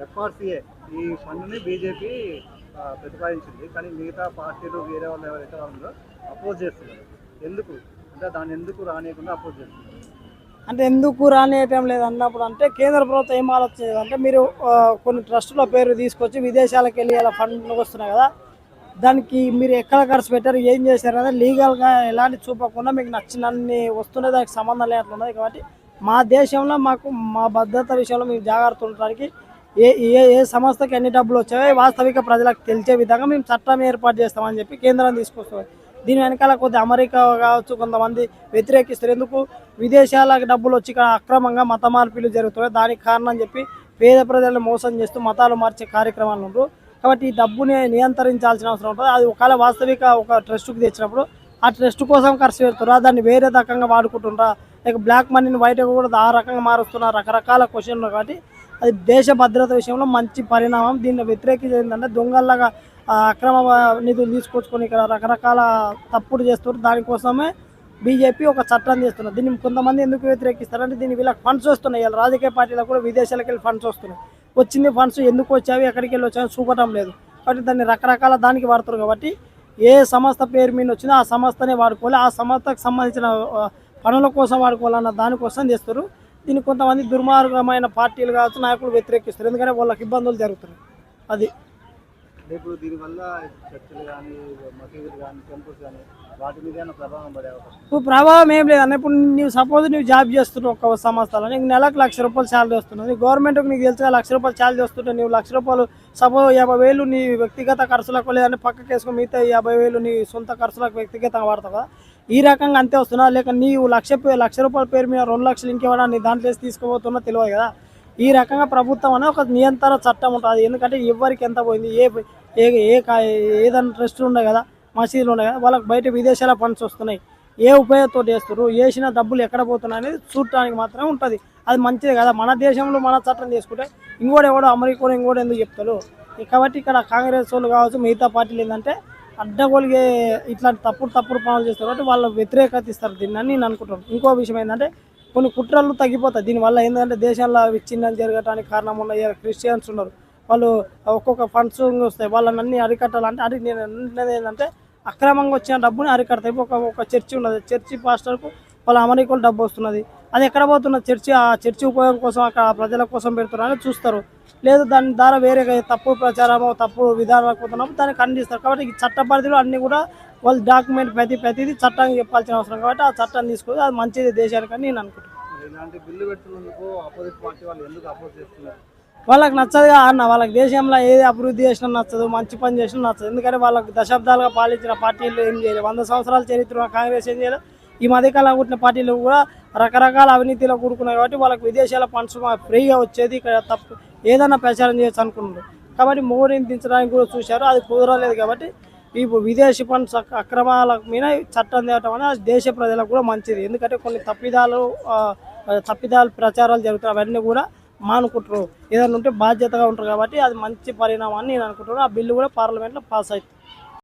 ఎఫ్ఆర్సీఏ ఈ ఫండ్ని బీజేపీ ప్రతిపాదించింది, కానీ మిగతా పార్టీలు వేరే వాళ్ళు ఎవరైతే వాళ్ళలో అపోజ్ చేస్తున్నారు. ఎందుకు అంటే దాన్ని ఎందుకు రానియకుండా అపోజ్ చేస్తున్నారు? అంటే ఎందుకు రానియటం లేదు అన్నప్పుడు అంటే కేంద్ర ప్రభుత్వం ఏం ఆలోచించేది అంటే మీరు కొన్ని ట్రస్టుల పేరు తీసుకొచ్చి విదేశాలకు వెళ్ళి అలా ఫండ్లు వస్తున్నాయి కదా, దానికి మీరు ఎక్కడ ఖర్చు పెట్టారు ఏం చేశారు అనేది లీగల్గా ఎలాంటి చూపకుండా మీకు నచ్చినన్ని వస్తుండే దానికి సంబంధం లేనట్లున్నది. కాబట్టి మా దేశంలో మా భద్రత విషయంలో మేము జాగ్రత్త ఉండడానికి ఏ ఏ ఏ సంస్థకి ఎన్ని డబ్బులు వచ్చాయో వాస్తవిక ప్రజలకు తెలిసే విధంగా మేము చట్టం ఏర్పాటు చేస్తామని చెప్పి కేంద్రం తీసుకొస్తాం. దీని వెనకాల కొద్ది అమెరికా కావచ్చు కొంతమంది వ్యతిరేకిస్తారు. ఎందుకు విదేశాలకు డబ్బులు వచ్చి ఇక్కడ అక్రమంగా మత మార్పిలు జరుగుతున్నాయి, దానికి కారణం చెప్పి పేద ప్రజలను మోసం చేస్తూ మతాలు మార్చే కార్యక్రమాలు ఉంటారు. కాబట్టి ఈ డబ్బుని నియంత్రించాల్సిన అవసరం ఉంటుంది. అది ఒకవేళ వాస్తవిక ఒక ట్రస్ట్కి తెచ్చినప్పుడు ఆ ట్రస్ట్ కోసం ఖర్చు పెడుతురా, దాన్ని వేరే రకంగా వాడుకుంటున్నారా, లేక బ్లాక్ మనీని బయట కూడా ఆ రకంగా మారుస్తున్నారు, రకరకాల క్వశ్చన్లు. కాబట్టి అది దేశ భద్రత విషయంలో మంచి పరిణామం. దీన్ని వ్యతిరేకించేది ఏంటంటే దొంగల్లాగా అక్రమ నిధులు తీసుకొచ్చుకొని ఇక్కడ రకరకాల తప్పుడు చేస్తారు. దానికోసమే బీజేపీ ఒక చట్టం చేస్తున్నారు. దీన్ని కొంతమంది ఎందుకు వ్యతిరేకిస్తారంటే దీన్ని వీళ్ళకి ఫండ్స్ వస్తున్నాయి. ఇలా రాజకీయ పార్టీలకు కూడా విదేశాలకు వెళ్ళి ఫండ్స్ వస్తున్నాయి. వచ్చింది ఫండ్స్ ఎందుకు వచ్చావి ఎక్కడికి వెళ్ళి వచ్చాయని చూపటం లేదు. కాబట్టి దాన్ని రకరకాల దానికి వాడుతారు. కాబట్టి ఏ సంస్థ పేరు మీద వచ్చిందో ఆ సంస్థనే వాడుకోవాలి, ఆ సంస్థకు సంబంధించిన పనుల కోసం వాడుకోవాలన్న దానికోసం చేస్తారు. దీన్ని కొంతమంది దుర్మార్గమైన పార్టీలు కావచ్చు నాయకులు వ్యతిరేకిస్తారు, ఎందుకంటే వాళ్ళకి ఇబ్బందులు జరుగుతున్నాయి. అది ఇప్పుడు దీనివల్ల చర్చలు కానీ మసీదులు కానీ టెంపుల్స్ కానీ వాటి మీద ప్రభావం పడే అవకాశం? ఇప్పుడు ప్రభావం ఏం లేదన్న. ఇప్పుడు నువ్వు సపోజ్ నువ్వు జాబ్ చేస్తున్నావు ఒక సంస్థలో, నీకు నెలకు ₹1,00,000 శాలరీ వస్తున్నావు. నీ గవర్నమెంట్కి నీకు తెలుసుగా ₹1,00,000 శాలరీ వస్తుంటే నువ్వు ₹1,00,000 సపోజ్ 50,000 నీ వ్యక్తిగత ఖర్చులకు లేదంటే పక్కకి వేసుకుని మిగతా 50,000 నీ సొంత ఖర్చులకు వ్యక్తిగతంగా వాడతావు కదా, ఈ రకంగా అంతే వస్తున్నా. లేక నీవు ₹1,00,000 పేరు మీద 2 లక్షలు ఇంకేమన్నా నీ దాంట్లో వేసి తీసుకుపోతున్నా తెలియదు కదా. ఈ రకంగా ప్రభుత్వం అనే ఒక నియంత్రణ చట్టం ఉంటుంది. ఎందుకంటే ఎవరికి ఎంత పోయింది, ఏదైనా ట్రస్టులు ఉన్నాయి కదా, మసీదులు ఉన్నాయి కదా, వాళ్ళకి బయట విదేశాల ఫండ్స్ వస్తున్నాయి, ఏ ఉపయోగంతో చేస్తారు, వేసిన డబ్బులు ఎక్కడ పోతున్నాయి అనేది చూడటానికి మాత్రమే ఉంటుంది. అది మంచిది కదా. మన దేశంలో మన చట్టం చేసుకుంటే ఎవడో అమెరికా ఇంకోటి ఎందుకు చెప్తారు. కాబట్టి ఇక్కడ కాంగ్రెస్ వాళ్ళు కావచ్చు మిగతా పార్టీలు ఏంటంటే అడ్డగోలిగే ఇట్లాంటి తప్పుడు పనులు చేస్తారు. కాబట్టి వాళ్ళ వ్యతిరేకత ఇస్తారు దీన్ని అని నేను అనుకుంటున్నాను. ఇంకో విషయం ఏంటంటే కొన్ని కుట్రలు తగ్గిపోతాయి దీనివల్ల. ఏంటంటే దేశాల్లో విచ్ఛిన్నం జరగడానికి కారణం ఉన్న క్రిస్టియన్స్ ఉన్నారు, వాళ్ళు ఒక్కొక్క ఫండ్స్ వస్తాయి, వాళ్ళని అన్ని అరికట్టాలంటే నేను అన్నది ఏంటంటే అక్రమంగా వచ్చిన డబ్బుని అరికడతాయి. ఒక చర్చి ఉన్నది, చర్చి పాస్టర్కు వాళ్ళ అమెరికాలో డబ్బు వస్తున్నది, అది ఎక్కడ పోతున్నది, ఆ చర్చి ఉపయోగం కోసం అక్కడ ప్రజల కోసం పెడుతున్నారని చూస్తారు. లేదు దాని ద్వారా వేరే తప్పు ప్రచారమో తప్పు విధానాలకు పోతున్నప్పుడు దాన్ని ఖండిస్తారు. కాబట్టి ఈ చట్ట పరిధిలో అన్నీ కూడా వాళ్ళు డాక్యుమెంట్ ప్రతిదీ చట్టానికి చెప్పాల్సిన అవసరం. కాబట్టి ఆ చట్టాన్ని తీసుకొని అది మంచిది దేశానికని నేను అనుకుంటున్నాను. ఇలాంటి బిల్లు పెడుతున్నందుకు ఆపోజిట్ పార్టీ వాళ్ళు ఎందుకు అపోజ్ చేస్తున్నారు? వాళ్ళకి నచ్చదుగా అన్న. వాళ్ళకి దేశంలో ఏది అభివృద్ధి చేసినా నచ్చదు, మంచి పని చేసినా నచ్చదు. ఎందుకంటే వాళ్ళకి దశాబ్దాలుగా పాలించిన పార్టీలు ఏం చేయలేదు, 100 సంవత్సరాల చరిత్ర కాంగ్రెస్ ఏం చేయలేదు. ఈ మధ్యకాలంలో పుట్టిన పార్టీలు కూడా రకరకాల అవినీతిలో కూడుకున్నాయి. కాబట్టి వాళ్ళకి విదేశాల ఫండ్స్ ఫ్రీగా వచ్చేది ఇక్కడ తప్పు ఏదైనా ప్రచారం చేయొచ్చు అనుకున్నారు. కాబట్టి మోడీని దించడానికి కూడా చూశారు, అది కుదరలేదు. కాబట్టి ఈ విదేశీ ఫండ్స్ అక్రమాల మీద చట్టం తేవటం అనేది అది దేశ ప్రజలకు కూడా మంచిది. ఎందుకంటే కొన్ని తప్పిదాలు ప్రచారాలు జరుగుతాయి, అవన్నీ కూడా మానుకుంటారు, ఏదైనా ఉంటే బాధ్యతగా ఉంటారు. కాబట్టి అది మంచి పరిణామాన్ని నేను అనుకుంటున్నాను. ఆ బిల్లు కూడా పార్లమెంట్లో పాస్ అవుతుంది.